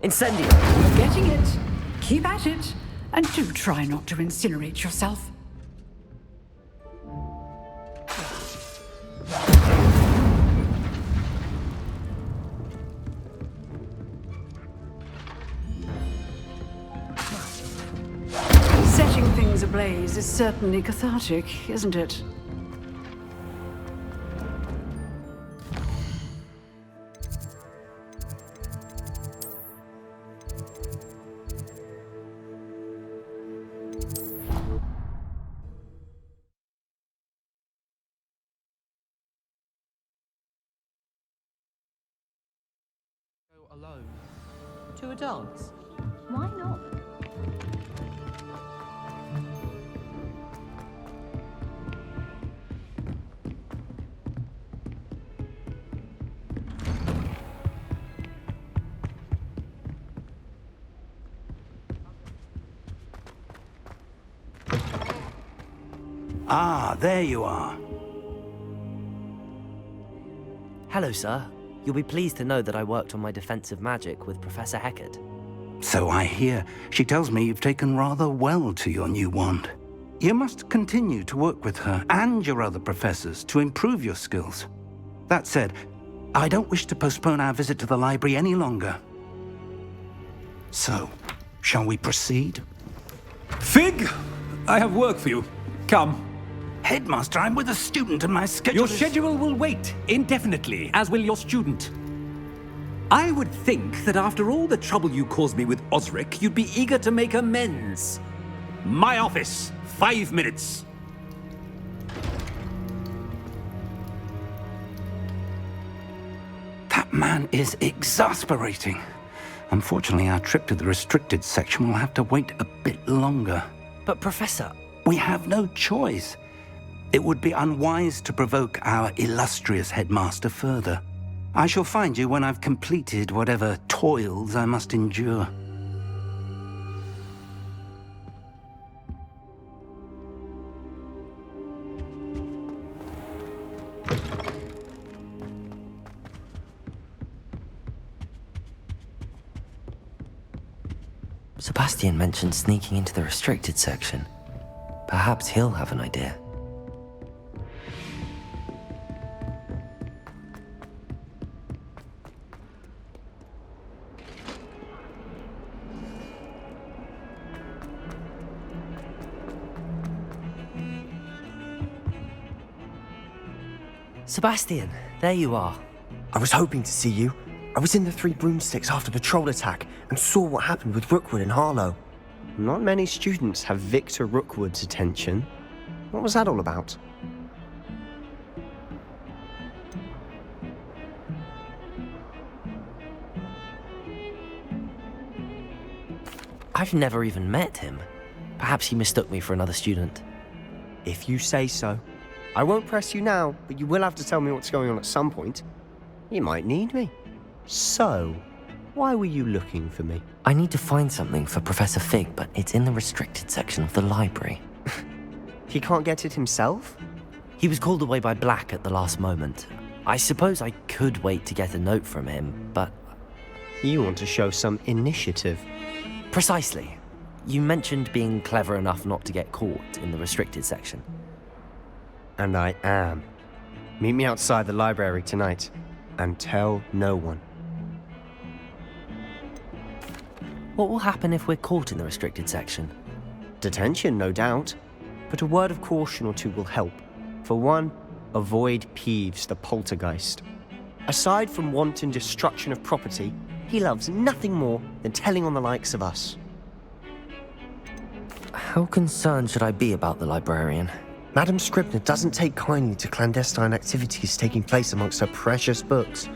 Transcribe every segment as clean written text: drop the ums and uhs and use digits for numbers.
Incendio! You're getting it. Keep at it. And do try not to incinerate yourself. Setting things ablaze is certainly cathartic, isn't it? Alone to a dance? Why not? Ah, there you are. Hello, sir. You'll be pleased to know that I worked on my defensive magic with Professor Heckard. So I hear. She tells me you've taken rather well to your new wand. You must continue to work with her and your other professors to improve your skills. That said, I don't wish to postpone our visit to the library any longer. So, shall we proceed? Fig! I have work for you. Come. Headmaster, I'm with a student and my schedule Your schedule will wait indefinitely, as will your student. I would think that after all the trouble you caused me with Osric, you'd be eager to make amends. My office, 5 minutes. That man is exasperating. Unfortunately, our trip to the restricted section will have to wait a bit longer. But, Professor... We have no choice. It would be unwise to provoke our illustrious headmaster further. I shall find you when I've completed whatever toils I must endure. Sebastian mentioned sneaking into the restricted section. Perhaps he'll have an idea. Sebastian, there you are. I was hoping to see you. I was in the Three Broomsticks after the troll attack and saw what happened with Rookwood and Harlow. Not many students have Victor Rookwood's attention. What was that all about? I've never even met him. Perhaps he mistook me for another student. If you say so. I won't press you now, but you will have to tell me what's going on at some point. You might need me. So, why were you looking for me? I need to find something for Professor Fig, but it's in the restricted section of the library. He can't get it himself? He was called away by Black at the last moment. I suppose I could wait to get a note from him, but... You want to show some initiative. Precisely. You mentioned being clever enough not to get caught in the restricted section. And I am. Meet me outside the library tonight, and tell no one. What will happen if we're caught in the restricted section? Detention, no doubt. But a word of caution or two will help. For one, avoid Peeves, the poltergeist. Aside from wanton destruction of property, he loves nothing more than telling on the likes of us. How concerned should I be about the librarian? Madam Scribner doesn't take kindly to clandestine activities taking place amongst her precious books,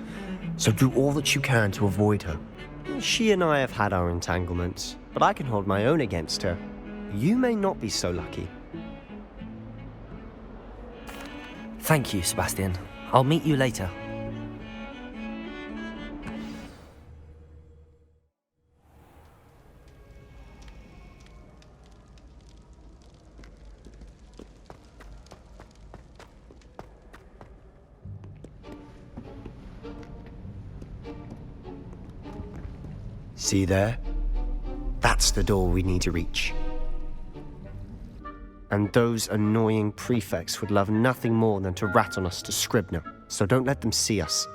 so do all that you can to avoid her. She and I have had our entanglements, but I can hold my own against her. You may not be so lucky. Thank you, Sebastian. I'll meet you later. See there? That's the door we need to reach. And those annoying prefects would love nothing more than to rat on us to Scribner, so don't let them see us.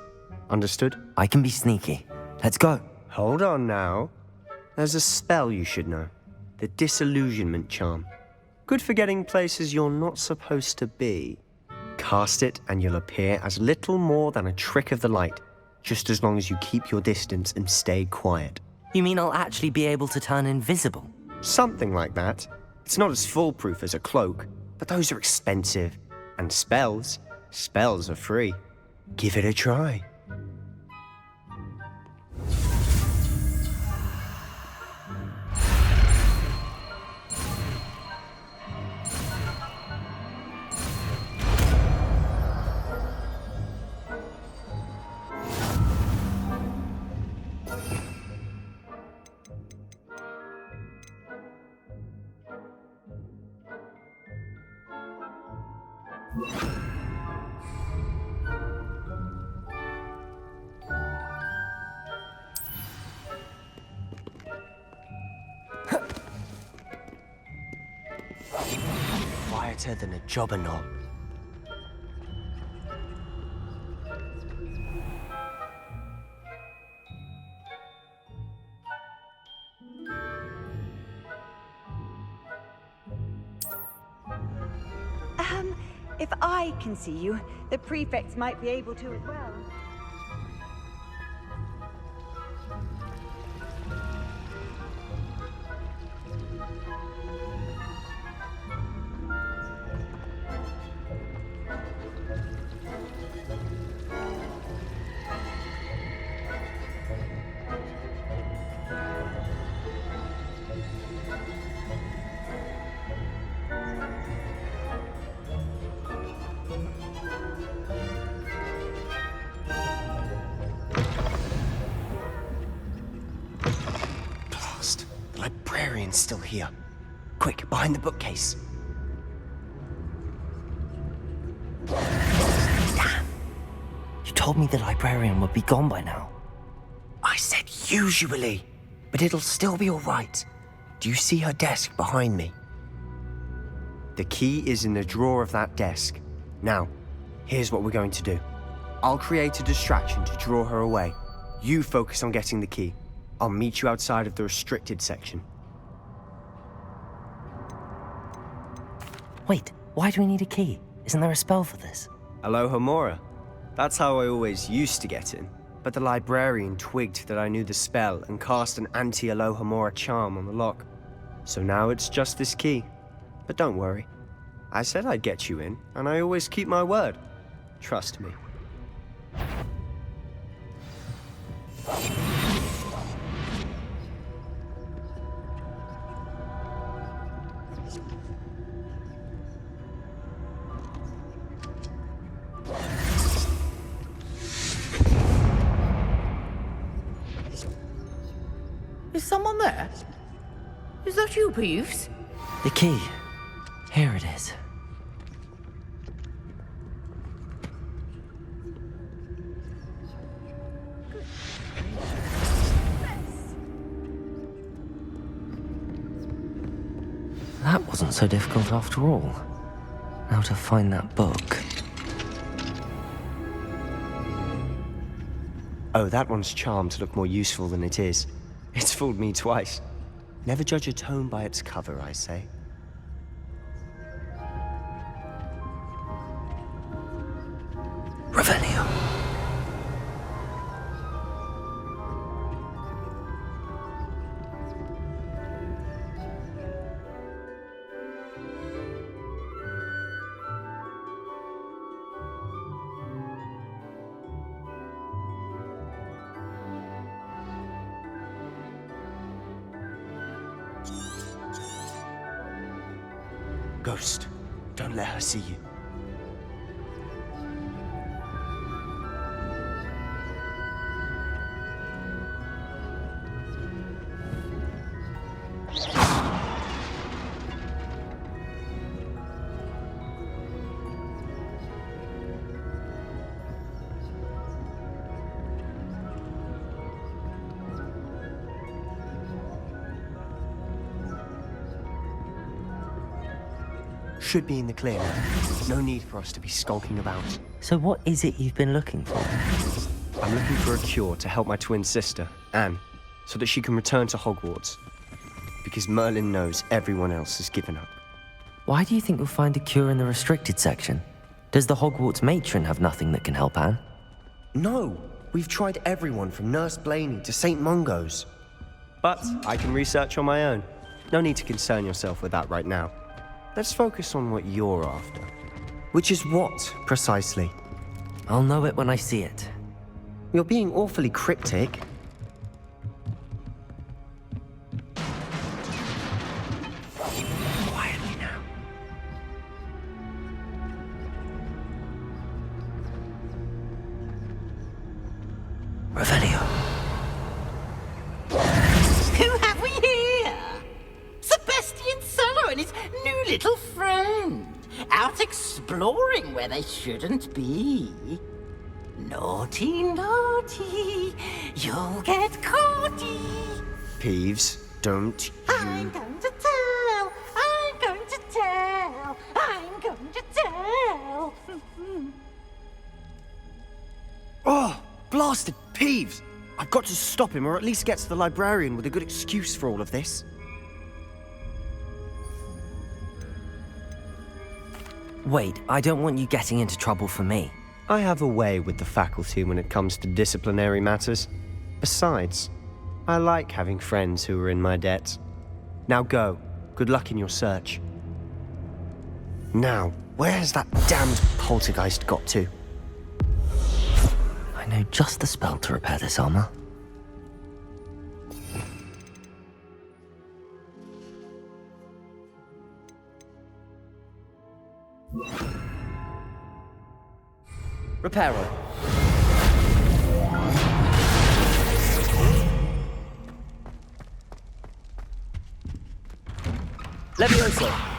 Understood? I can be sneaky. Let's go. Hold on now. There's a spell you should know. The Disillusionment Charm. Good for getting places you're not supposed to be. Cast it and you'll appear as little more than a trick of the light, just as long as you keep your distance and stay quiet. You mean I'll actually be able to turn invisible? Something like that. It's not as foolproof as a cloak, but those are expensive. And spells are free. Give it a try. Quieter than a jobberknoll. If I can see you, the prefects might be able to as well. Librarian's still here. Quick, behind the bookcase. Damn! You told me the librarian would be gone by now. I said usually, but it'll still be all right. Do you see her desk behind me? The key is in the drawer of that desk. Now, here's what we're going to do. I'll create a distraction to draw her away. You focus on getting the key. I'll meet you outside of the restricted section. Wait, why do we need a key? Isn't there a spell for this? Alohomora. That's how I always used to get in. But the librarian twigged that I knew the spell and cast an anti-Alohomora charm on the lock. So now it's just this key. But don't worry. I said I'd get you in, and I always keep my word. Trust me. Is someone there? Is that you, Peeves? The key. Here it is. That wasn't so difficult after all. Now to find that book. Oh, that one's charmed to look more useful than it is. It's fooled me twice. Never judge a tome by its cover, I say. Revelio. Ghost, don't let her see you. should be in the clear now. No need for us to be skulking about. So what is it you've been looking for? I'm looking for a cure to help my twin sister, Anne, so that she can return to Hogwarts. Because Merlin knows everyone else has given up. Why do you think you'll find a cure in the restricted section? Does the Hogwarts matron have nothing that can help Anne? No, we've tried everyone from Nurse Blaney to St. Mungo's. But I can research on my own. No need to concern yourself with that right now. Let's focus on what you're after. Which is what, precisely? I'll know it when I see it. You're being awfully cryptic. Quietly now. Revelio. Who have we here? Sebastian Sallow and his new little friend. Out exploring where they shouldn't be. Naughty, naughty, you'll get caughty. Peeves, don't I'm you... going to tell, I'm going to tell, I'm going to tell. Oh, blasted Peeves! I've got to stop him, or at least get to the librarian with a good excuse for all of this. Wait, I don't want you getting into trouble for me. I have a way with the faculty when it comes to disciplinary matters. Besides, I like having friends who are in my debt. Now go. Good luck in your search. Now, where has that damned poltergeist got to? I know just the spell to repair this armor. Reparo. Levioso.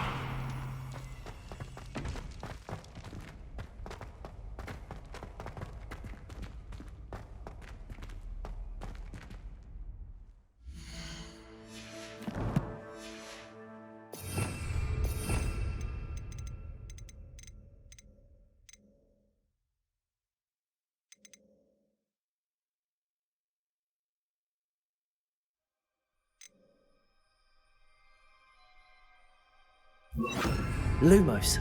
Lumos.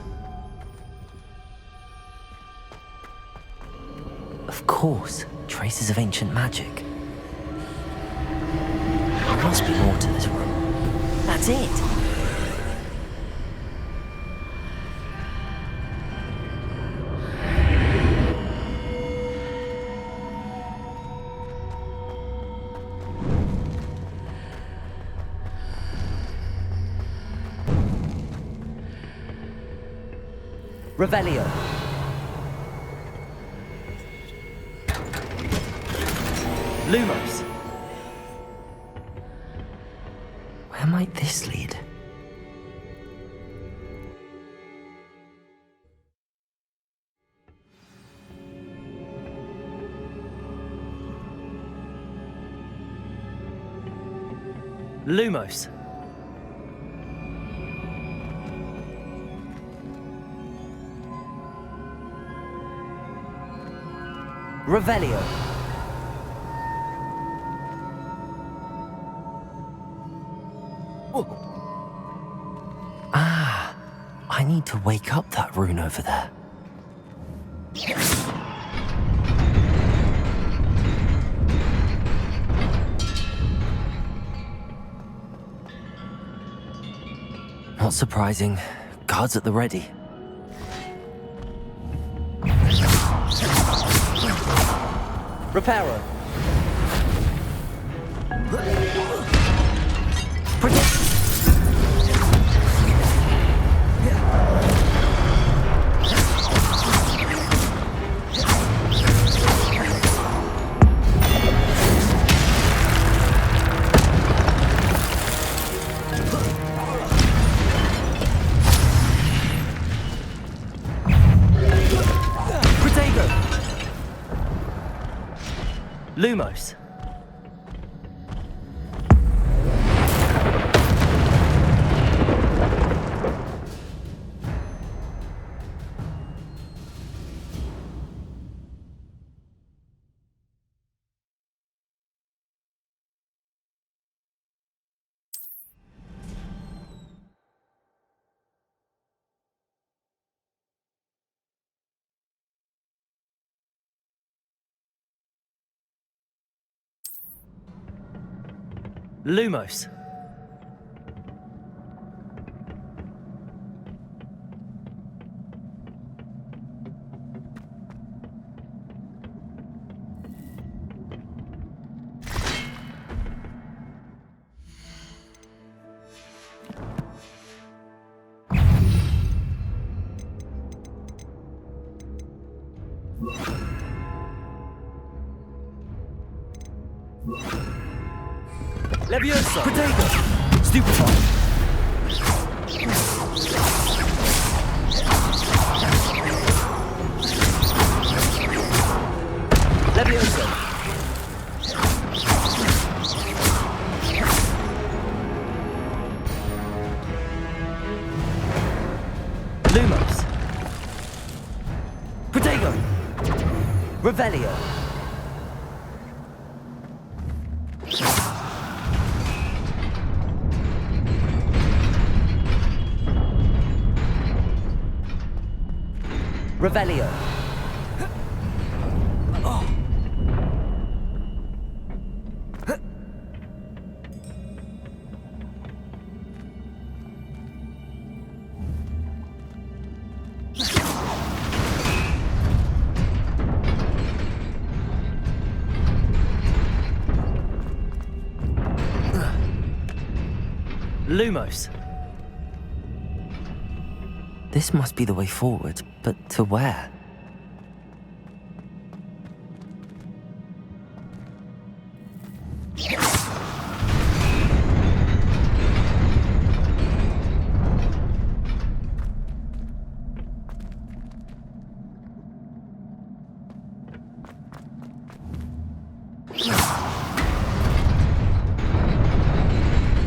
Of course, traces of ancient magic. There must be more to this room. That's it! Revelio. Lumos. Where might this lead? Lumos. Revelio. Oh. Ah, I need to wake up that rune over there. Not surprising. Guards at the ready. Reparo. Protect. Lumos. Lumos. Leviosa! Protego! Stupefy! Leviosa! Lumos! Protego! Revelio! Revelio. Lumos. This must be the way forward, but to where?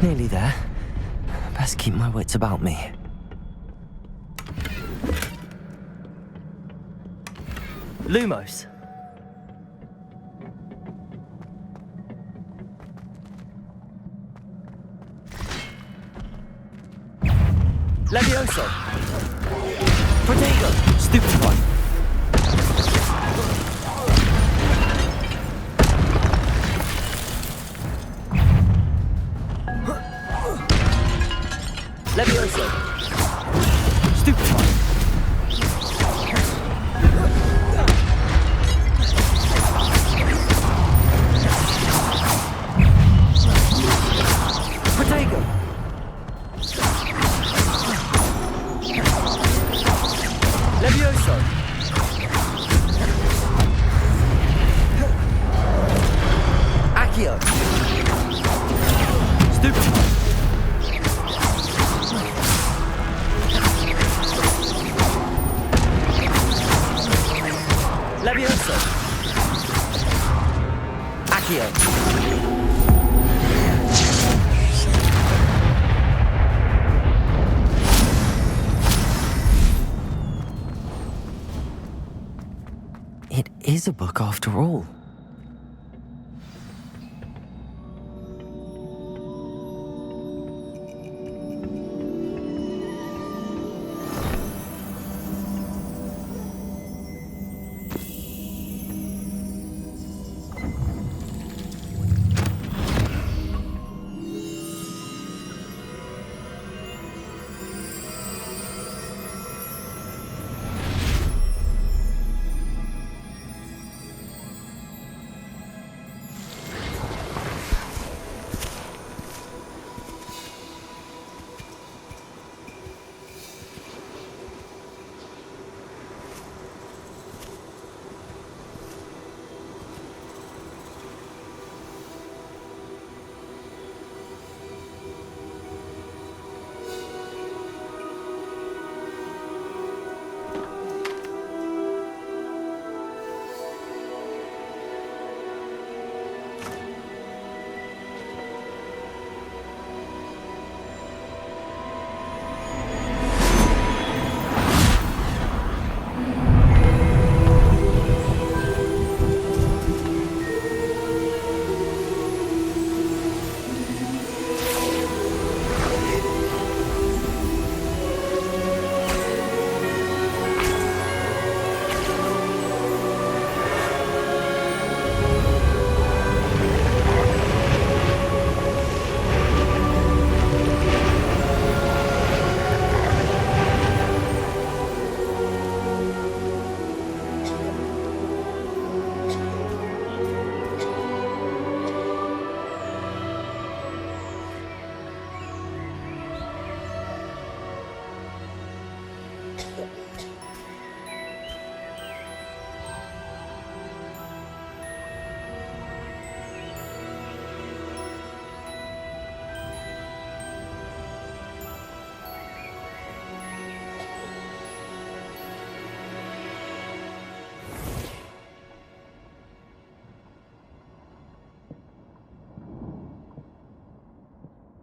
Nearly there. Best keep my wits about me. Lumos. Levioso. Protego. Stupefy. Levioso. Stupefy. Protego. Levioso. Accio. Stupefy. Levioso. Accio. It is a book after all.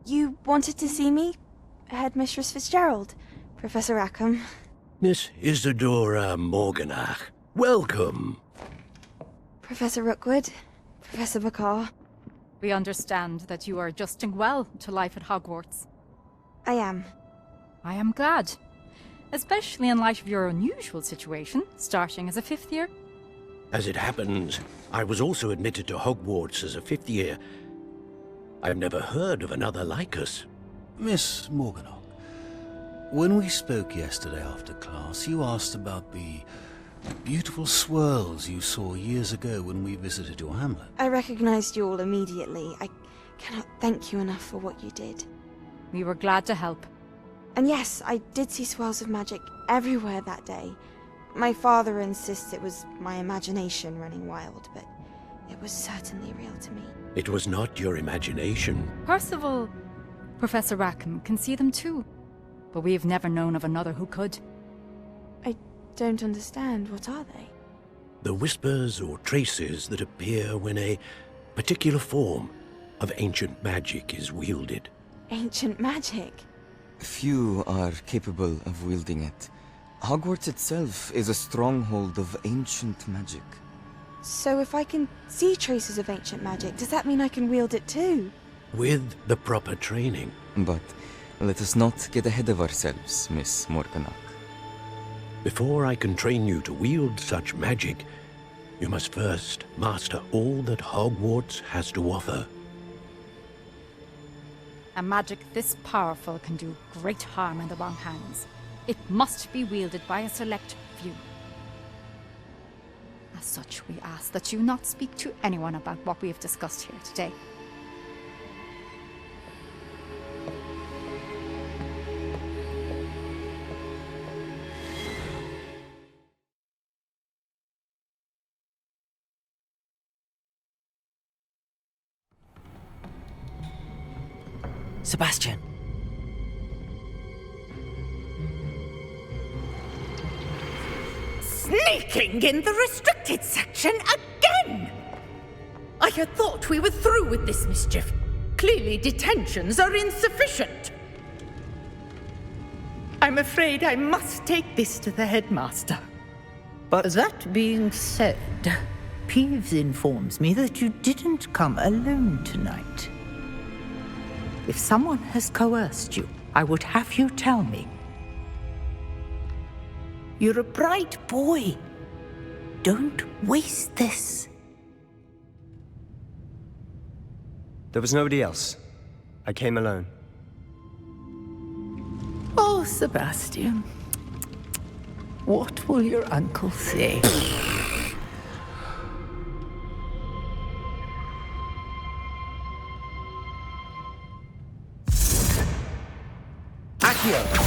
You wanted to see me? Headmistress Fitzgerald, Professor Rackham. Miss Isadora Morganach, welcome. Professor Rookwood, Professor McCaw. We understand that you are adjusting well to life at Hogwarts. I am. I am glad. Especially in light of your unusual situation, starting as a 5th year. As it happens, I was also admitted to Hogwarts as a 5th year. I've never heard of another like us. Miss Morganach, when we spoke yesterday after class, you asked about the beautiful swirls you saw years ago when we visited your hamlet. I recognized you all immediately. I cannot thank you enough for what you did. We were glad to help. And yes, I did see swirls of magic everywhere that day. My father insists it was my imagination running wild, but it was certainly real to me. It was not your imagination. Percival, Professor Rackham can see them too. But we have never known of another who could. I don't understand. What are they? The whispers or traces that appear when a particular form of ancient magic is wielded. Ancient magic? Few are capable of wielding it. Hogwarts itself is a stronghold of ancient magic. So if I can see traces of ancient magic, does that mean I can wield it too? With the proper training. But let us not get ahead of ourselves, Miss Morganach. Before I can train you to wield such magic, you must first master all that Hogwarts has to offer. A magic this powerful can do great harm in the wrong hands. It must be wielded by a select few. As such, we ask that you not speak to anyone about what we have discussed here today. Sebastian. Sneaking in the restricted section again! I had thought we were through with this mischief. Clearly detentions are insufficient. I'm afraid I must take this to the headmaster. But that being said, Peeves informs me that you didn't come alone tonight. If someone has coerced you, I would have you tell me. You're a bright boy. Don't waste this. There was nobody else. I came alone. Oh, Sebastian. What will your uncle say? Accio!